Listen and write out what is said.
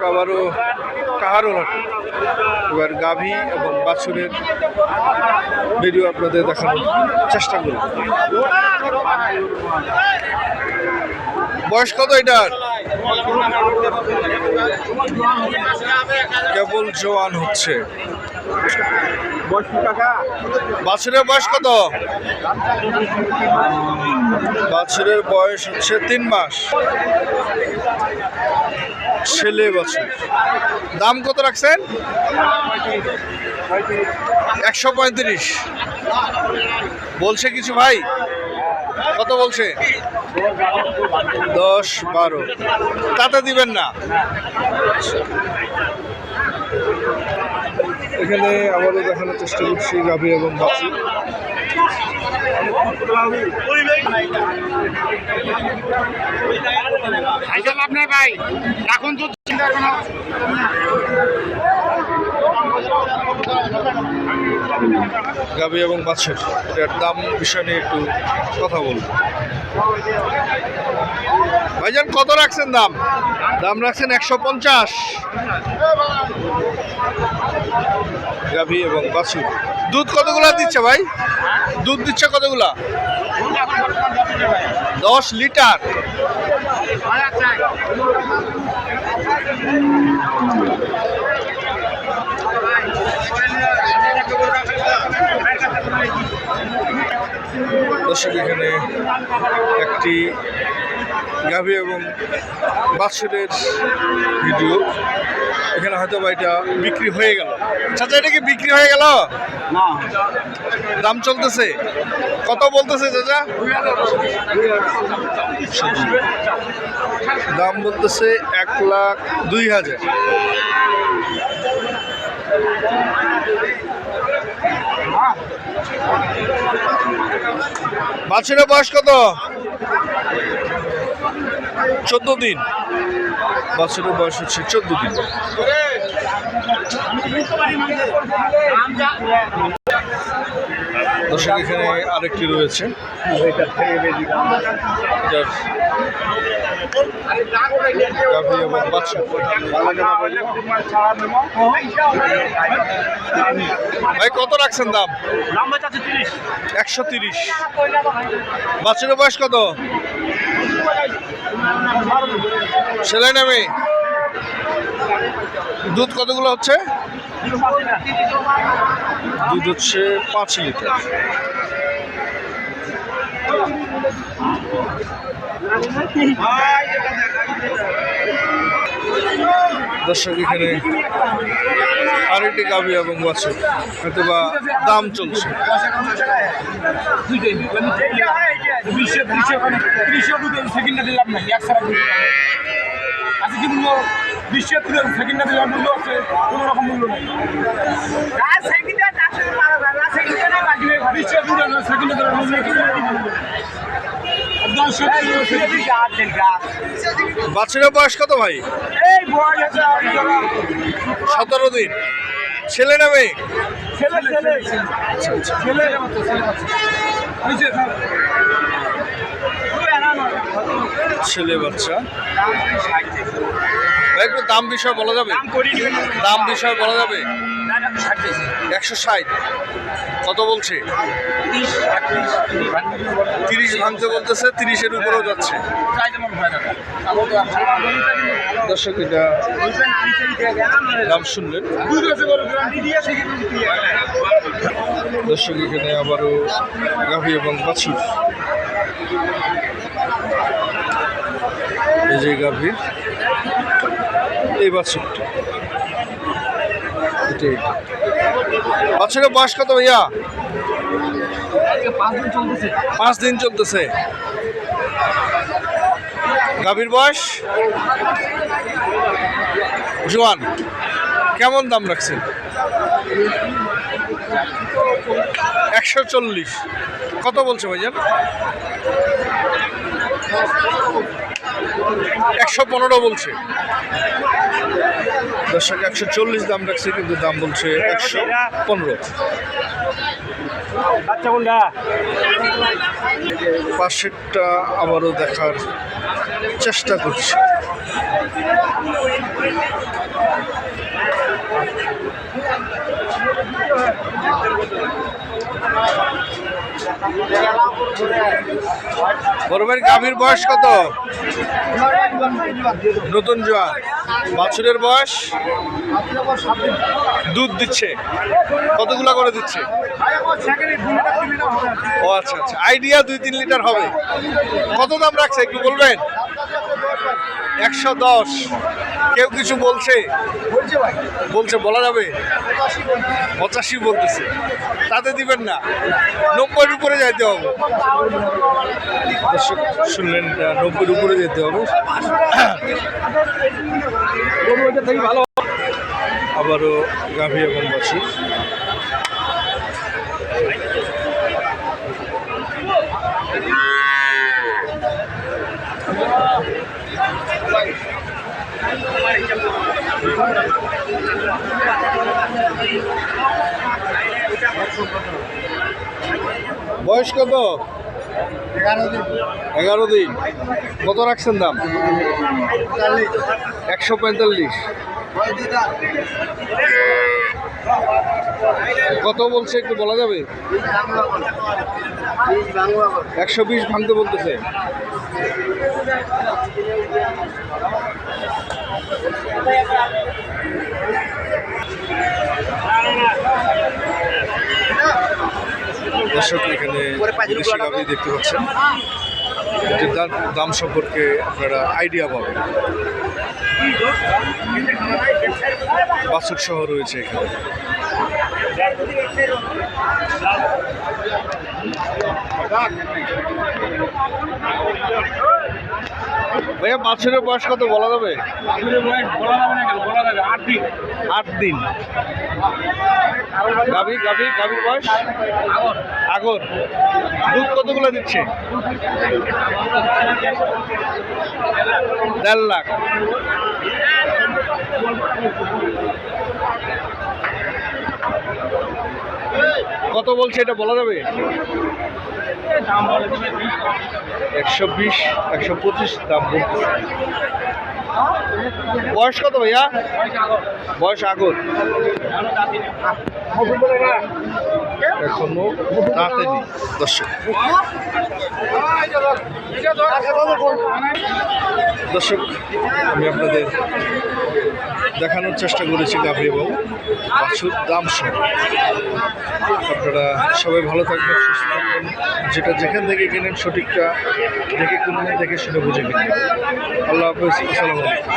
আবারও কাহারোল হাট। এবার গাভী এবং বাছুরের ভিডিও আপনাদের দেখানোর চেষ্টা করব। বয়স কত এটার? কেবল জোয়ান হচ্ছে। বাছুরের বয়স কত? বাছুরের বয়স হচ্ছে 3 মাস। ছেলে বাছুর। দাম কত রাখছেন? 135 বলছে কিছু ভাই? কত বলছে? 10-12 তাতে দিবেন না? এখানে আমাদের দেখানোর চেষ্টা করছি গাভী এবং বাছুর। আপনার ভাই এখন তো গাভী এবং বাছুর এটার দাম বিষয় নিয়ে একটু কথা বলবো। ভাইজান কত রাখছেন দাম? দাম রাখছেন 150। গাভী এবং বাছুর। দুধ কতগুলা দিচ্ছে ভাই? দুধ দিচ্ছে কতগুলা? 10 লিটার। দর্শক এখানে একটি গাভী এবং বাছুরের ভিডিও। এখানে হয়তো বা এটা বিক্রি হয়ে গেল। চাচা এটা কি বিক্রি হয়ে গেল? না, দাম চলতেছে। কত বলতেছে চাচা? দাম বলতেছে 1,02,000। বাছুরের বয়স কত? 14 দিন। বাছুরের বয়স হচ্ছে 14 দিন। দর্শক এখানে আরেকটি রয়েছে। গাভী এবং বাছুর। ভাই কত রাখছেন দাম? 130। বাছুরের বয়স কত? ছেলে না মেয়ে? দুধ কতগুলো হচ্ছে? দুধ হচ্ছে 5 লিটার। দর্শক এখানে আরেকটি গাভী এবং বাছুর হয়তো বা দাম চলছে। বাছুরের বয়স কত ভাই? 17 দিন। ছেলে না মেয়ে? ছেলে বাচ্চা। একটু দাম বিষয় বলা যাবে? দাম বিষয় বলা যাবে? 160। কত বলছে? 30 ভাঙতে বলতেছে, 30-এর উপরেও যাচ্ছে। দর্শক এটা দাম শুনলেন। দর্শক এখানে আবারও গাভী এবং বাছুর। এই যে গাভীর, এই বাছুরটা, এটাই। বাছুরের বয়স কত ভাইয়া? 5 দিন চলতেছে। গাভীর বয়স জোয়ান। কেমন দাম রাখছেন? 140। কত বলছে ভাইজান? 115 বলছে। দর্শক 140 দাম রাখছে, কিন্তু দাম বলছে 115। পাশেরটা আবারও দেখার চেষ্টা করছি। বড় ভাই গাভীর বয়স কত? নতুন জোয়ান। বাছুরের বয়স? দুধ দিচ্ছে কতগুলা করে দিচ্ছে? ও আচ্ছা আচ্ছা, আইডিয়া 2-3 লিটার হবে। কত দাম রাখছে একটু বলবেন? 110। কেউ কিছু বলছে? বলছে, বলা যাবে? 85 বলতেছে। তাতে দিবেন না, 90-র উপরে যাইতে হবে। দর্শক শুনলেন, 90-র উপরে যেতে হবে। আবারও গাভী এবং বাছুর। বয়স কত? 11 দিন। কত রাখছেন দাম? 145। কত বলছে একটু বলা যাবে? 120 ভাঙতে বলতেছে। দর্শক এখানে বিদেশি গাভী দেখতে পাচ্ছেন, এটির দাম সম্পর্কে আপনারা আইডিয়া পাবেন। বাছুর সহ রয়েছে এখানে। ভাইয়া বাছুরের বয়স কত বলা যাবে? 8 দিন। গাভীর বয়স? আগর। দুধ কতগুলো দিচ্ছে? 1.5 লাখ। কত বলছে এটা বলা যাবে? 120, 125 দাম বলছে। বয়স কত ভাইয়া? বয়স আগর। এখনো দাঁতেনি। দর্শক আমি আপনাদের দেখানোর চেষ্টা করেছি গাভী এবং বাছুর দাম সহ। আপনারা সবাই ভালো থাকবেন, সুস্থ থাকবেন। যেটা যেখান থেকে কেনেন সঠিকটা দেখে কিনবেন, দেখে শুনে বুঝে কিনবেন। আল্লাহ হাফেজ। আসসালামু আলাইকুম।